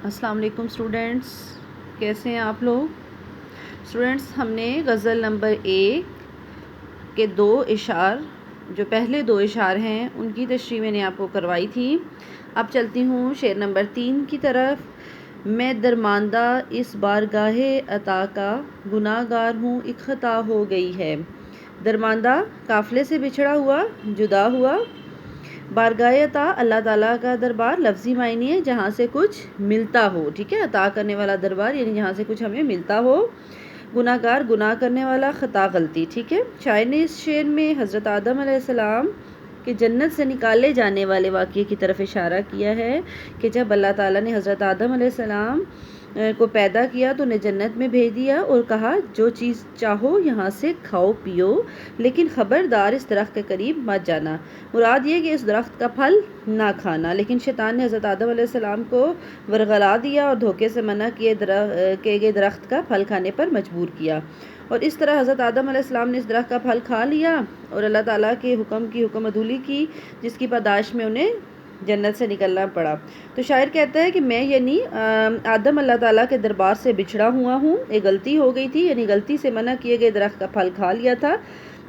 السلام علیکم اسٹوڈینٹس، کیسے ہیں آپ لوگ؟ اسٹوڈینٹس، ہم نے غزل نمبر 1 کے 2 اشعار، جو پہلے 2 اشعار ہیں، ان کی تشریح میں نے آپ کو کروائی تھی۔ اب چلتی ہوں شعر نمبر 3 کی طرف۔ میں درماندہ اس بارگاہ عطا کا، گناہ گار ہوں ایک خطا ہو گئی ہے۔ درماندہ قافلے سے بچھڑا ہوا، جدا ہوا۔ بارگاہ عطا اللہ تعالیٰ کا دربار، لفظی معنی ہے جہاں سے کچھ ملتا ہو، ٹھیک ہے، عطا کرنے والا دربار یعنی جہاں سے کچھ ہمیں ملتا ہو۔ گناہ گار، گناہ کرنے والا، خطا غلطی، ٹھیک ہے۔ شاعر نے اس شعر میں حضرت آدم علیہ السلام کہ جنت سے نکالے جانے والے واقعے کی طرف اشارہ کیا ہے کہ جب اللہ تعالیٰ نے حضرت آدم علیہ السلام کو پیدا کیا تو انہیں جنت میں بھیج دیا اور کہا جو چیز چاہو یہاں سے کھاؤ پیو، لیکن خبردار اس درخت کے قریب مت جانا۔ مراد یہ کہ اس درخت کا پھل نہ کھانا، لیکن شیطان نے حضرت آدم علیہ السلام کو ورغلا دیا اور دھوکے سے منع کیے گئے درخت کا پھل کھانے پر مجبور کیا، اور اس طرح حضرت آدم علیہ السلام نے اس درخت کا پھل کھا لیا اور اللہ تعالیٰ کے حکم کی حکم عدولی کی، جس کی پاداش میں انہیں جنت سے نکلنا پڑا۔ تو شاعر کہتا ہے کہ میں یعنی آدم اللہ تعالیٰ کے دربار سے بچھڑا ہوا ہوں، ایک غلطی ہو گئی تھی، یعنی غلطی سے منع کیے گئے درخت کا پھل کھا لیا تھا،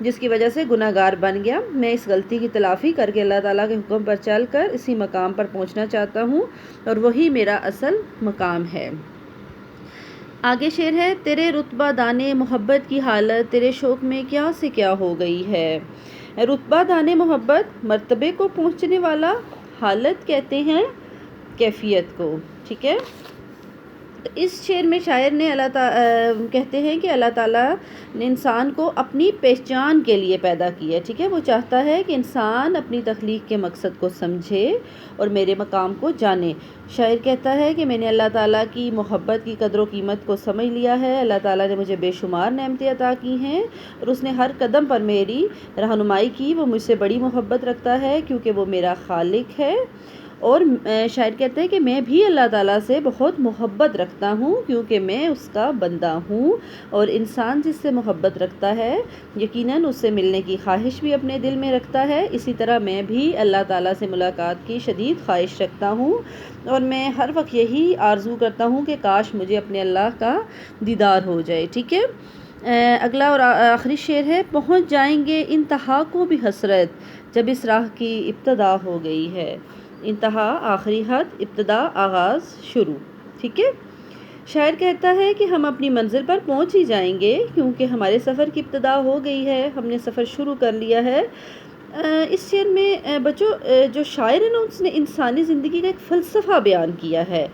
جس کی وجہ سے گناہ گار بن گیا۔ میں اس غلطی کی تلافی کر کے اللہ تعالیٰ کے حکم پر چل کر اسی مقام پر پہنچنا چاہتا ہوں، اور وہی میرا اصل مقام ہے۔ آگے شعر ہے، تیرے رتبہ دانے محبت کی حالت تیرے شوق میں کیا سے کیا ہو گئی ہے۔ رتبہ دانے محبت مرتبے کو پہنچنے والا، حالت کہتے ہیں کیفیت کو، ٹھیک ہے۔ اس شعر میں شاعر نے کہتے ہیں کہ اللہ تعالیٰ نے انسان کو اپنی پہچان کے لیے پیدا کیا، ٹھیک ہے۔ وہ چاہتا ہے کہ انسان اپنی تخلیق کے مقصد کو سمجھے اور میرے مقام کو جانے۔ شاعر کہتا ہے کہ میں نے اللہ تعالیٰ کی محبت کی قدر و قیمت کو سمجھ لیا ہے۔ اللہ تعالیٰ نے مجھے بے شمار نعمتیں عطا کی ہیں اور اس نے ہر قدم پر میری رہنمائی کی۔ وہ مجھ سے بڑی محبت رکھتا ہے کیونکہ وہ میرا خالق ہے، اور شاعر کہتے ہیں کہ میں بھی اللہ تعالیٰ سے بہت محبت رکھتا ہوں کیونکہ میں اس کا بندہ ہوں، اور انسان جس سے محبت رکھتا ہے یقیناً اس سے ملنے کی خواہش بھی اپنے دل میں رکھتا ہے۔ اسی طرح میں بھی اللہ تعالیٰ سے ملاقات کی شدید خواہش رکھتا ہوں، اور میں ہر وقت یہی آرزو کرتا ہوں کہ کاش مجھے اپنے اللہ کا دیدار ہو جائے، ٹھیک ہے۔ اگلا اور آخری شعر ہے، پہنچ جائیں گے انتہا کو بھی حسرت جب اس راہ کی ابتدا ہو گئی ہے۔ انتہا آخری حد، ابتدا آغاز شروع، ٹھیک ہے۔ شاعر کہتا ہے کہ ہم اپنی منزل پر پہنچ ہی جائیں گے کیونکہ ہمارے سفر کی ابتدا ہو گئی ہے، ہم نے سفر شروع کر لیا ہے۔ اس شعر میں بچوں جو شاعر ہے نا، اس نے انسانی زندگی کا ایک فلسفہ بیان کیا ہے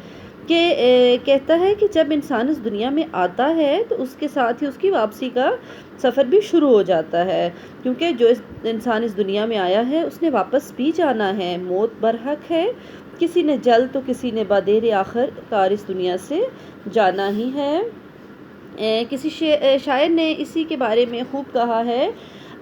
کہ کہتا ہے کہ جب انسان اس دنیا میں آتا ہے تو اس کے ساتھ ہی اس کی واپسی کا سفر بھی شروع ہو جاتا ہے، کیونکہ جو انسان اس دنیا میں آیا ہے اس نے واپس بھی جانا ہے۔ موت برحق ہے، کسی نے جلد تو کسی نے بادیر آخر کار اس دنیا سے جانا ہی ہے۔ کسی شاعر نے اسی کے بارے میں خوب کہا ہے،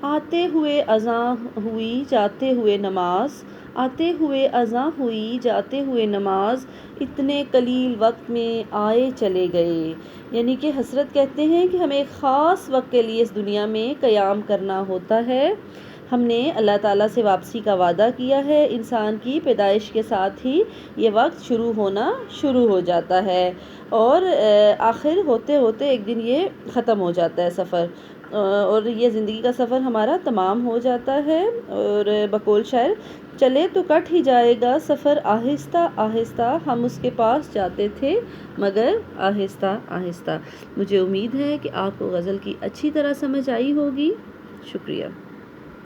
آتے ہوئے اذاں ہوئی جاتے ہوئے نماز، آتے ہوئے اذاں ہوئی جاتے ہوئے نماز، اتنے قلیل وقت میں آئے چلے گئے۔ یعنی کہ حضرت کہتے ہیں کہ ہمیں ایک خاص وقت کے لیے اس دنیا میں قیام کرنا ہوتا ہے۔ ہم نے اللہ تعالیٰ سے واپسی کا وعدہ کیا ہے، انسان کی پیدائش کے ساتھ ہی یہ وقت شروع ہونا شروع ہو جاتا ہے، اور آخر ہوتے ہوتے ایک دن یہ ختم ہو جاتا ہے سفر، اور یہ زندگی کا سفر ہمارا تمام ہو جاتا ہے۔ اور بقول شاعر، چلے تو کٹ ہی جائے گا سفر آہستہ آہستہ، ہم اس کے پاس جاتے تھے مگر آہستہ آہستہ۔ مجھے امید ہے کہ آپ کو غزل کی اچھی طرح سمجھ آئی ہوگی۔ شکریہ۔